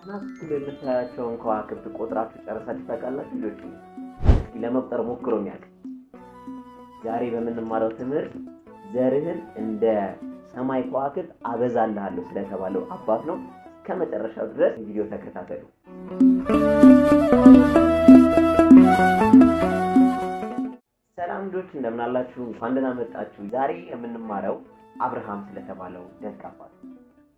ናችሁ የምታያቸውን ከዋክብት ቆጥራችሁ ጨርሳችሁ ታውቃላችሁ? ልጆች ለመቁጠር ሞክሮ የሚያውቅ ዛሬ በምንማረው ትምህርት ዘርህን እንደ ሰማይ ከዋክብት አበዛልሃለሁ ስለተባለው አባት ነው። ከመጨረሻው ድረስ ቪዲዮ ተከታተሉ። ሰላም ልጆች እንደምን አላችሁ? እንኳን ደህና መጣችሁ። ዛሬ የምንማረው አብርሃም ስለተባለው ደግ አባት።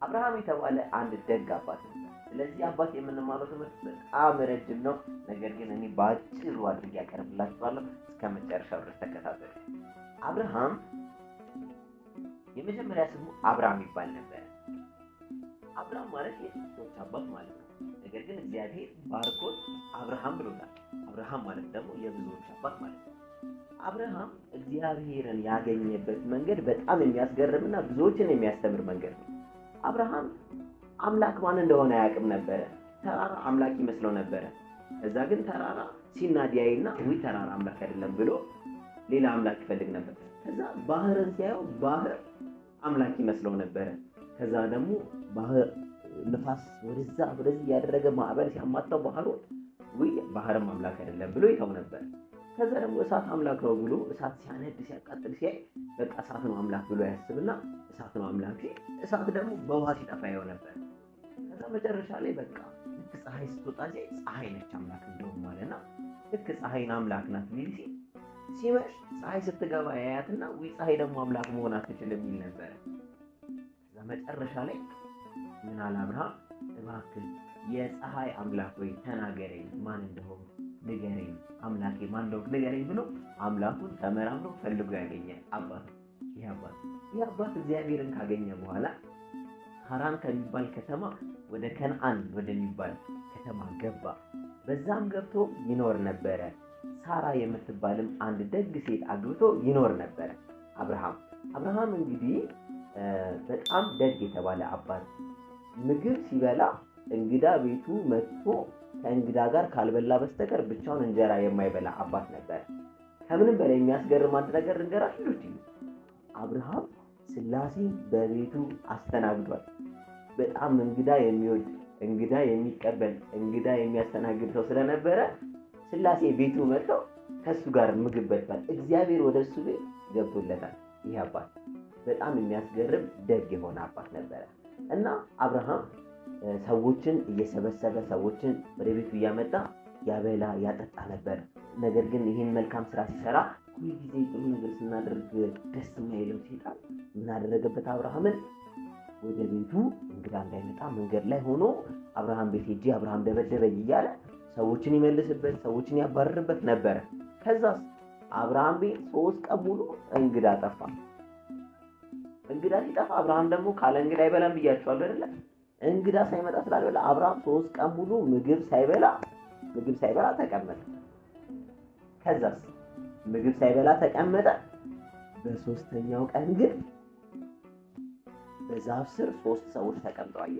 አብርሃም የተባለ አንድ ደግ አባት ነው። ስለዚህ አባት የምንማረው ትምህርት በጣም ረጅም ነው። ነገር ግን እኔ ባጭሩ አድርጌ ያቀርብላችኋለሁ። እስከመጨረሻው ድረስ ተከታተሉ። አብርሃም የመጀመሪያ ስሙ አብርሃም ይባል ነበር። አብርሃም ማለት የጥቂቶች አባት ማለት ነው። ነገር ግን እግዚአብሔር ባርኮት አብርሃም ብሎታል። አብርሃም ማለት ደግሞ የብዙዎች አባት ማለት ነው። አብርሃም እግዚአብሔርን ያገኘበት መንገድ በጣም የሚያስገርምና ብዙዎችን የሚያስተምር መንገድ ነው። አብርሃም አምላክ ማን እንደሆነ አያውቅም ነበር። ተራራ አምላክ ይመስለው ነበር። እዛ ግን ተራራ ሲናዲያይና ወይ ተራራ አምላክ አይደለም ብሎ ሌላ አምላክ ይፈልግ ነበር። ከዛ ባህርን ሲያየው ባህር አምላክ ይመስለው ነበር። ከዛ ደግሞ ባህር ንፋስ ወደዚህ ያደረገ ማዕበል ሲያማታው ባህሩ ወይ ባህርም አምላክ አይደለም ብሎ ይተው ነበር። ከዛ ደግሞ እሳት አምላክ ነው ብሎ እሳት ሲያነድ ሲያቃጥል ሲያይ በቃ እሳት ነው አምላክ ብሎ ያስብና እሳት ነው አምላክ፣ እሳት ደግሞ በውሃ ሲጠፋ ያው ነበር። ከዛ መጨረሻ ላይ በቃ ልክ ፀሐይ ስትወጣ ፀሐይ ነች አምላክ እንደውም ማለትና ልክ ፀሐይን አምላክ ናት ቢል ሲመሽ ፀሐይ ስትገባ ያያትና ወይ ፀሐይ ደግሞ አምላክ መሆን አትችልም የሚል ነበር። ከዛ መጨረሻ ላይ ምን አለ አብርሃም፣ እባክህ የፀሐይ አምላክ ወይ ተናገረኝ፣ ማን እንደሆነ ንገረኝ፣ አምላኬ ማን እንደሆነ ንገረኝ ብሎ አምላኩን ተመራምሮ ፈልጎ ያገኘ አባት። ይህ አባት እግዚአብሔርን ካገኘ በኋላ ሐራን ከሚባል ከተማ ወደ ከነዓን ወደሚባል ከተማ ገባ። በዛም ገብቶ ይኖር ነበረ። ሳራ የምትባልም አንድ ደግ ሴት አግብቶ ይኖር ነበረ። አብርሃም እንግዲህ በጣም ደግ የተባለ አባት፣ ምግብ ሲበላ እንግዳ ቤቱ መጥቶ ከእንግዳ ጋር ካልበላ በስተቀር ብቻውን እንጀራ የማይበላ አባት ነበር። ከምንም በላይ የሚያስገርም አንድ ነገር ልንገራችሁ ልጆች፣ አብርሃም ሥላሴ በቤቱ አስተናግዷል። በጣም እንግዳ የሚወድ እንግዳ የሚቀበል እንግዳ የሚያስተናግድ ሰው ስለነበረ ሥላሴ ቤቱ መጥተው ከሱ ጋር ምግብ በልቷል። እግዚአብሔር ወደ እሱ ቤት ገብቶለታል። ይህ አባት በጣም የሚያስገርም ደግ የሆነ አባት ነበረ እና አብርሃም ሰዎችን እየሰበሰበ ሰዎችን ወደ ቤቱ እያመጣ ያበላ ያጠጣ ነበር። ነገር ግን ይህን መልካም ስራ ሲሰራ ሁልጊዜ ጥሩ ነገር ስናደርግ ደስ የማይለው ሰይጣን ምን አደረገበት? አብርሃምን ወደ ቤቱ እንግዳ እንዳይመጣ መንገድ ላይ ሆኖ አብርሃም ቤት ሄጄ አብርሃም ደበደበኝ እያለ ሰዎችን ይመልስበት፣ ሰዎችን ያባርርበት ነበር። ከዛስ አብርሃም ቤት 3 ቀን ሙሉ እንግዳ ጠፋ። እንግዳ ሲጠፋ አብርሃም ደግሞ ካለ እንግዳ አይበላም ብያቸዋለሁ አይደለ? እንግዳ ሳይመጣ ስላልበላ አብርሃም 3 ቀን ሙሉ ምግብ ሳይበላ ተቀመጠ። ከዛስ ምግብ ሳይበላ ተቀመጠ። በ3ኛው ቀን ግን በዛፍ ስር 3 ሰዎች ተቀምጠው አየ።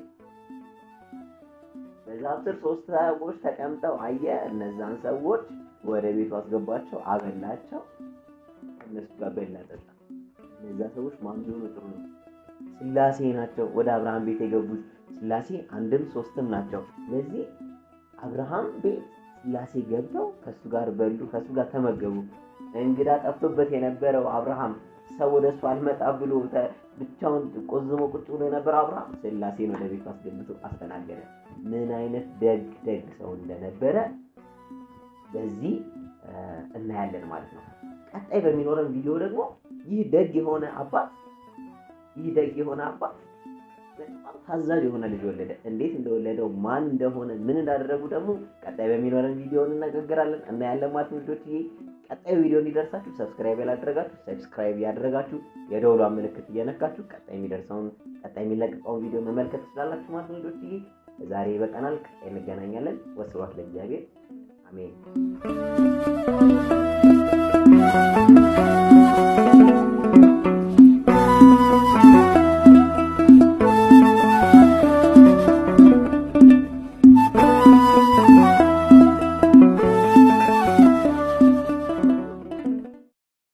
በዛፍ ስር 3 ሰዎች ተቀምጠው አየ። እነዛን ሰዎች ወደ ቤቱ አስገባቸው፣ አበላቸው፣ እነሱ ጋር በላ ጠጣ። እነዛ ሰዎች ማን ቢሆኑ ጥሩ ነው? ሥላሴ ናቸው። ወደ አብርሃም ቤት የገቡት ሥላሴ አንድም 3ም ናቸው። ስለዚህ አብርሃም ቤት ሥላሴ ገብተው ከሱ ጋር በሉ፣ ከሱ ጋር ተመገቡ። እንግዳ ጠፍቶበት የነበረው አብርሃም ሰው ወደሱ አልመጣ ብሎ ብቻውን ቆዝሞ ቁጭ ብሎ የነበረው አብርሃም ሥላሴን ወደ ቤቱ አስገብቶ አስተናገደ። ምን አይነት ደግ ሰው እንደነበረ በዚህ እናያለን ማለት ነው። ቀጣይ በሚኖረን ቪዲዮ ደግሞ ይህ ደግ የሆነ አባት በጣም ታዛዥ የሆነ ልጅ ወለደ። እንዴት እንደወለደው ማን እንደሆነ ምን እንዳደረጉ ደግሞ ቀጣይ በሚኖረን ቪዲዮ እንነጋገራለን እናያለን ማለት ነው። ልጆች ቀጣይ ቪዲዮ እንዲደርሳችሁ ሰብስክራይብ ያደረጋችሁ የደወሏን ምልክት እየነካችሁ ቀጣይ የሚለቀቀውን ቪዲዮ መመልከት ትችላላችሁ ማለት ነው። ልጆች ዛሬ በቀናል። ቀጣይ እንገናኛለን። ወስብሐት ለእግዚአብሔር። አሜን።